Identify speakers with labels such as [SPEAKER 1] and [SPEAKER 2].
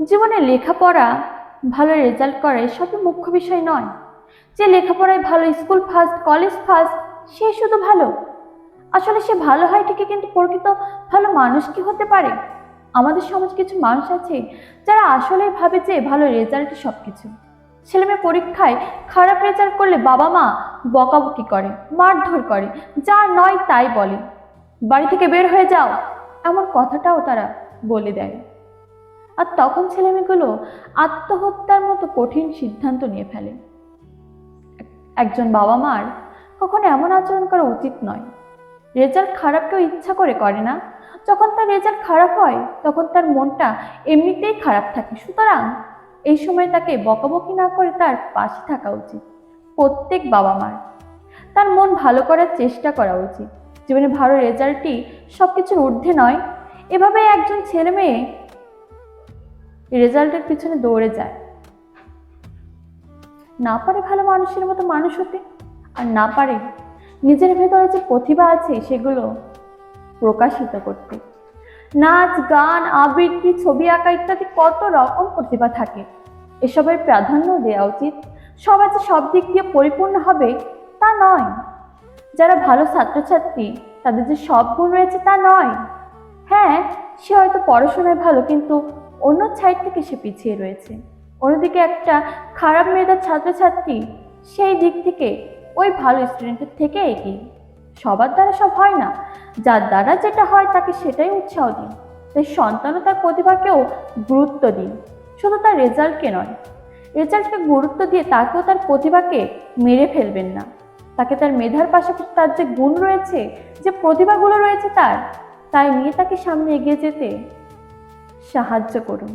[SPEAKER 1] জীবনে লেখাপড়া ভালো রেজাল্ট করে সবই মুখ্য বিষয় নয়। যে লেখাপড়ায় ভালো, স্কুল ফার্স্ট, কলেজ ফার্স্ট, সে শুধু ভালো। আসলে সে ভালো হয় ঠিকই, কিন্তু প্রকৃত ভালো মানুষ কি হতে পারে? আমাদের সমাজে কিছু মানুষ আছে যারা আসলে ভাবে যে ভালো রেজাল্টই সবকিছু। ছেলেমেয়ে পরীক্ষায় খারাপ রেজাল্ট করলে বাবা মা বকাবকি করে, মারধর করে, যা নয় তাই বলে, বাড়ি থেকে বের হয়ে যাও, এমন কথাটাও তারা বলে দেয়। আর তখন ছেলেমেয়েগুলো আত্মহত্যার মতো কঠিন সিদ্ধান্ত নিয়ে ফেলে। একজন বাবা মার কখনো এমন আচরণ করা উচিত নয়। রেজাল্ট খারাপ কেউ ইচ্ছা করে করে না। যখন তার রেজাল্ট খারাপ হয় তখন তার মনটা এমনিতেই খারাপ থাকে, সুতরাং এই সময় তাকে বকাবকি না করে তার পাশে থাকা উচিত। প্রত্যেক বাবা মার তার মন ভালো করার চেষ্টা করা উচিত। জীবনে ভালো রেজাল্টই সবকিছুর ঊর্ধ্বে নয়। এভাবে একজন ছেলে মেয়ে রেজাল্টের পিছনে দৌড়ে যায়, না পারে ভালো মানুষের মতো মানুষ হতে, আর না পারে নিজের ভেতরে যে প্রতিভা আছে সেগুলো প্রকাশিত করতে। নাচ, গান, আবৃত্তি, ছবি আঁকা ইত্যাদি কত রকম প্রতিভা থাকে, এসবের প্রাধান্য দেওয়া উচিত। সবাই যে সব দিক দিয়ে পরিপূর্ণ হবে তা নয়। যারা ভালো ছাত্রছাত্রী তাদের যে সব গুণ রয়েছে তা নয়। হ্যাঁ, সে হয়তো পড়াশোনায় ভালো, কিন্তু অন্য সাইড থেকে সে পিছিয়ে রয়েছে। অন্যদিকে একটা খারাপ মেধার ছাত্রছাত্রী সেই দিক থেকে ওই ভালো স্টুডেন্টের থেকে এগিয়ে। সবার দ্বারা সব হয় না, যার দ্বারা যেটা হয় তাকে সেটাই উৎসাহ দিন। তাই সন্তানও তার প্রতিভাকেও গুরুত্ব দিন, শুধু তার রেজাল্টকে নয়। রেজাল্টকে গুরুত্ব দিয়ে তাকেও তার প্রতিভাকে মেরে ফেলবেন না। তাকে তার মেধার পাশাপাশি তার যে গুণ রয়েছে, যে প্রতিভাগুলো রয়েছে তাই নিয়ে তাকে সামনে এগিয়ে যেতে সাহায্য করুন।